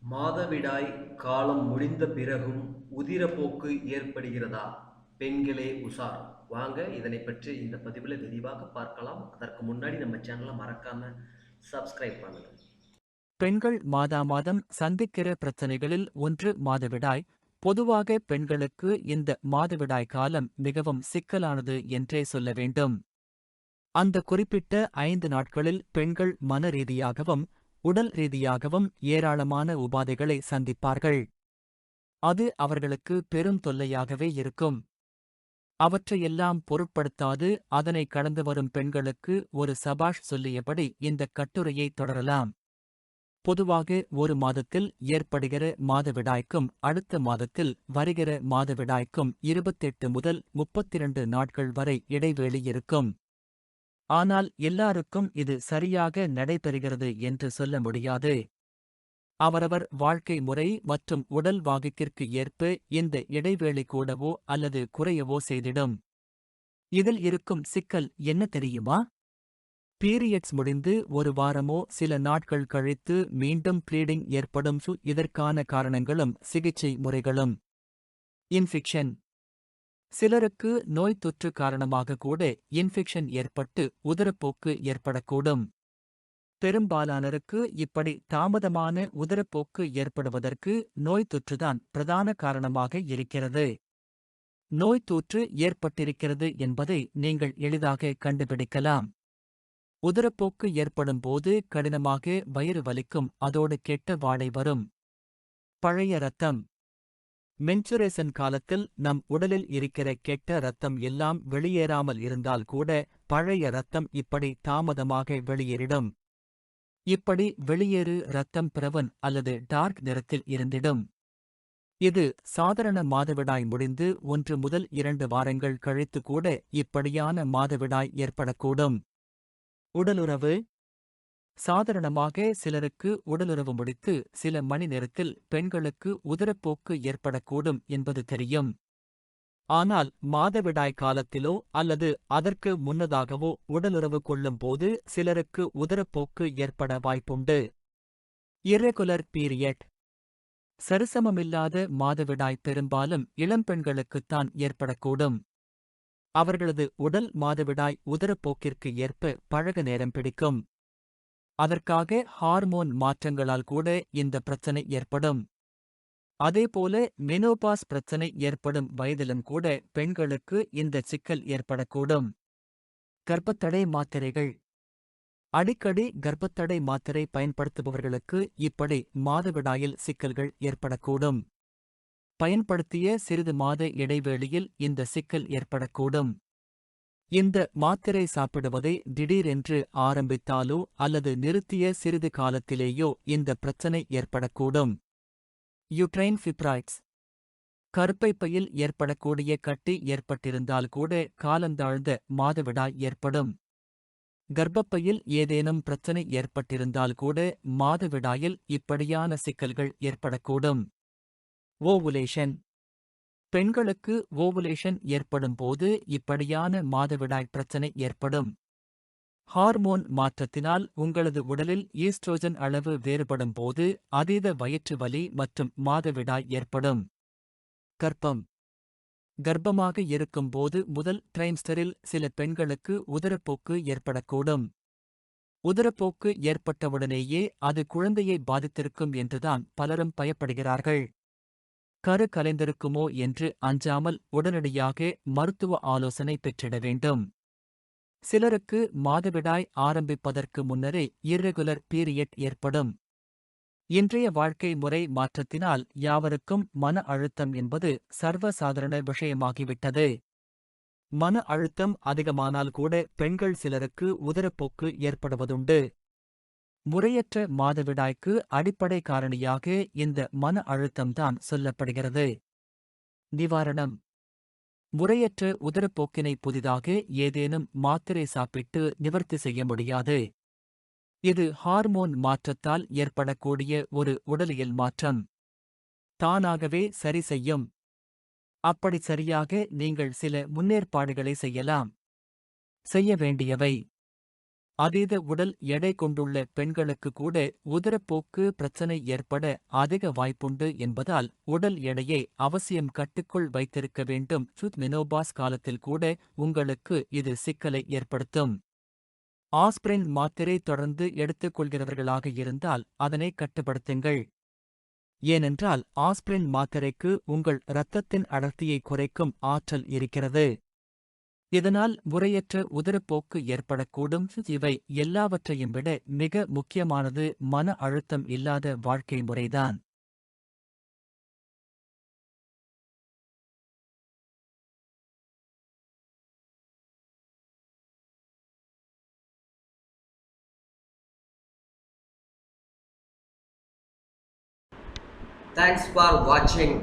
மாதவிடாய் காலம் முடிந்த பிறகும் உதிரப்போக்கு ஏற்படுகிறதா? பெண்களே உஷார். வாங்க இதனை பற்றி இந்த பதிவில் விரிவாக பார்க்கலாம். அதற்கு முன்னாடி நம்ம சேனலை மறக்காம சப்ஸ்கிரைப் பண்ணுங்க. பெண்கள் மாதம் சந்திக்கிற பிரச்சனைகளில் ஒன்று மாதவிடாய். பொதுவாக பெண்களுக்கு இந்த மாதவிடாய் காலம் மிகவும் சிக்கலானது என்றே சொல்ல வேண்டும். அந்த குறிப்பிட்ட 5 நாட்களில் பெண்கள் மன ரீதியாகவும் உடல் ரீதியாகவும் ஏராளமான உபாதைகளை சந்திப்பார்கள். அது அவர்களுக்கு பெரும் தொல்லையாகவே இருக்கும். அவற்றையெல்லாம் பொருட்படுத்தாது அதனை கடந்து வரும் பெண்களுக்கு ஒரு சபாஷ் சொல்லியபடி இந்தக் கட்டுரையை தொடரலாம். பொதுவாக ஒரு மாதத்தில் ஏற்படுகிற மாதவிடாய்க்கும் அடுத்த மாதத்தில் வருகிற மாதவிடாய்க்கும் 28 முதல் 32 நாட்கள் வரை இடைவெளி இருக்கும். ஆனால் எல்லாருக்கும் இது சரியாக நடைபெறுகிறது என்று சொல்ல முடியாது. அவரவர் வாழ்க்கை முறை மற்றும் உடல் வாகிக்கிற்கு ஏற்ப இந்த இடைவேளை கூடவோ அல்லது குறையவோ செய்திடும். இதில் இருக்கும் சிக்கல் என்ன தெரியுமா? பீரியட்ஸ் முடிந்து ஒரு வாரமோ சில நாட்கள் கழித்து மீண்டும் ப்ளீடிங் ஏற்படும். இதற்கான காரணங்களும் சிகிச்சை முறைகளும். இன்ஃபெக்ஷன். சிலருக்கு நோய் தொற்று காரணமாக கூட இன்ஃபெக்ஷன் ஏற்பட்டு உதரப்போக்கு ஏற்படக்கூடும். பெரும்பாலானருக்கு இப்படி தாமதமான உதரப்போக்கு ஏற்படுவதற்கு நோய் தொற்றுதான் பிரதான காரணமாக இருக்கிறது. நோய் தொற்று ஏற்பட்டிருக்கிறது என்பதை நீங்கள் எளிதாக கண்டுபிடிக்கலாம். உதரப்போக்கு ஏற்படும் போது கடினமாக வயிறு வலிக்கும், அதோடு கெட்ட வாடை வரும். பழைய இரத்தம். மென்சுரேஷன் காலத்தில் நம் உடலில் இருக்கிற கெட்ட இரத்தம் எல்லாம் வெளியேறாமல் இருந்தால் கூட பழைய இரத்தம் இப்படி தாமதமாக வெளியேறிடும். இப்படி வெளியேறு இரத்தம் பிரவன் அல்லது டார்க் நிறத்தில் இருந்திடும். இது சாதாரண மாதவிடாய் முடிந்து 1 முதல் 2 வாரங்கள் கழித்து கூட இப்படியான மாதவிடாய் ஏற்படக்கூடும். உடலுறவு. சாதாரணமாக சிலருக்கு உடலுறவு முடித்து சில மணி நேரத்தில் பெண்களுக்கு உதரப்போக்கு ஏற்படக்கூடும் என்பது தெரியும். ஆனால் மாதவிடாய் காலத்திலோ அல்லது அதற்கு முன்னதாகவோ உடலுறவு கொள்ளும் போது சிலருக்கு உதரப்போக்கு ஏற்பட வாய்ப்புண்டு. Irregular period. சரிசமமில்லாத மாதவிடாய் பெரும்பாலும் இளம்பெண்களுக்குத்தான் ஏற்படக்கூடும். அவர்களது உடல் மாதவிடாய் உதரப்போக்கிற்கு ஏற்ப பழக நேரம் பிடிக்கும். அதற்காக ஹார்மோன் மாற்றங்களால் கூட இந்த பிரச்சனை ஏற்படும். அதேபோல மெனோபாஸ் பிரச்சனை ஏற்படும் வயதிலும் கூட பெண்களுக்கு இந்த சிக்கல் ஏற்படக்கூடும். கர்ப்பத்தடை மாத்திரைகள். அடிக்கடி கர்ப்பத்தடை மாத்திரை பயன்படுத்துபவர்களுக்கு இப்படி மாதவிடாயில் சிக்கல்கள் ஏற்படக்கூடும். பயன்படுத்திய சிறிது மாத இடைவேளையில் இந்த சிக்கல் ஏற்படக்கூடும். இந்த மாத்திரை சாப்பிடுவதை திடீரென்று ஆரம்பித்தாலோ அல்லது நிறுத்திய சிறிது காலத்திலேயோ இந்த பிரச்சனை ஏற்படக்கூடும். யூட்ரைன் ஃபிப்ராய்ட்ஸ். கருப்பைப்பையில் ஏற்படக்கூடிய கட்டி ஏற்பட்டிருந்தால் கூட காலந்தாழ்ந்த மாதவிடாய் ஏற்படும். கர்ப்பப்பையில் ஏதேனும் பிரச்சனை ஏற்பட்டிருந்தால் கூட மாதவிடாயில் இப்படியான சிக்கல்கள் ஏற்படக்கூடும். ஓவுலேஷன். பெண்களுக்கு ஓவுலேஷன் ஏற்படும் போது இப்படியான மாதவிடாய் பிரச்சனை ஏற்படும். ஹார்மோன் மாற்றத்தினால் உங்களது உடலில் ஈஸ்ட்ரோஜன் அளவு வேறுபடும் போது அதீத வயிற்று வலி மற்றும் மாதவிடாய் ஏற்படும். கர்ப்பம். கர்ப்பமாக இருக்கும்போது முதல் ட்ரைம்ஸ்டரில் சில பெண்களுக்கு உதரப்போக்கு ஏற்படக்கூடும். உதரப்போக்கு ஏற்பட்டவுடனேயே அது குழந்தையை பாதித்திருக்கும் என்றுதான் பலரும் பயப்படுகிறார்கள். கரு கலைந்திருக்குமோ என்று அஞ்சாமல் உடனடியாக மருத்துவ ஆலோசனை பெற்றிட வேண்டும். சிலருக்கு மாதவிடாய் ஆரம்பிப்பதற்கு முன்னரே இர்ரெகுலர் பீரியட் ஏற்படும். இன்றைய வாழ்க்கை முறை மாற்றத்தினால் யாவருக்கும் மன அழுத்தம் என்பது சர்வசாதாரண விஷயமாகிவிட்டது. மன அழுத்தம் அதிகமானால் கூட பெண்கள் சிலருக்கு உதரப்போக்கு ஏற்படுவதுண்டு. முறையற்ற மாதவிடாய்க்கு அடிப்படை காரணியாக இந்த மன அழுத்தம்தான் சொல்லப்படுகிறது. நிவாரணம். முறையற்ற உதரப்போக்கினை புதிதாக ஏதேனும் மாத்திரை சாப்பிட்டு நிவர்த்தி செய்ய முடியாது. இது ஹார்மோன் மாற்றத்தால் ஏற்படக்கூடிய ஒரு உடலியல் மாற்றம். தானாகவே சரி செய்யும். அப்படி சரியாக நீங்கள் சில முன்னேற்பாடுகளை செய்யலாம். செய்ய வேண்டியவை: அதீத உடல் எடை கொண்டுள்ள பெண்களுக்கு கூட உதரப்போக்கு பிரச்சனை ஏற்பட அதிக வாய்ப்புண்டு என்பதால் உடல் எடையை அவசியம் கட்டுக்குள் வைத்திருக்க வேண்டும். மெனோபாஸ் காலத்தில் கூட உங்களுக்கு இது சிக்கலை ஏற்படுத்தும். ஆஸ்பிரின் மாத்திரை தொடர்ந்து எடுத்துக் கொள்கிறவர்களாக இருந்தால் அதனை கட்டுப்படுத்துங்கள். ஏனென்றால் ஆஸ்பிரின் மாத்திரைக்கு உங்கள் இரத்தத்தின் அடர்த்தியை குறைக்கும் ஆற்றல் இருக்கிறது. இதனால் முறையற்ற உதரப்போக்கு ஏற்படக்கூடும். இவை எல்லாவற்றையும் விட மிக முக்கியமானது மன அழுத்தம் இல்லாத வாழ்க்கை முறைதான். Thanks for watching.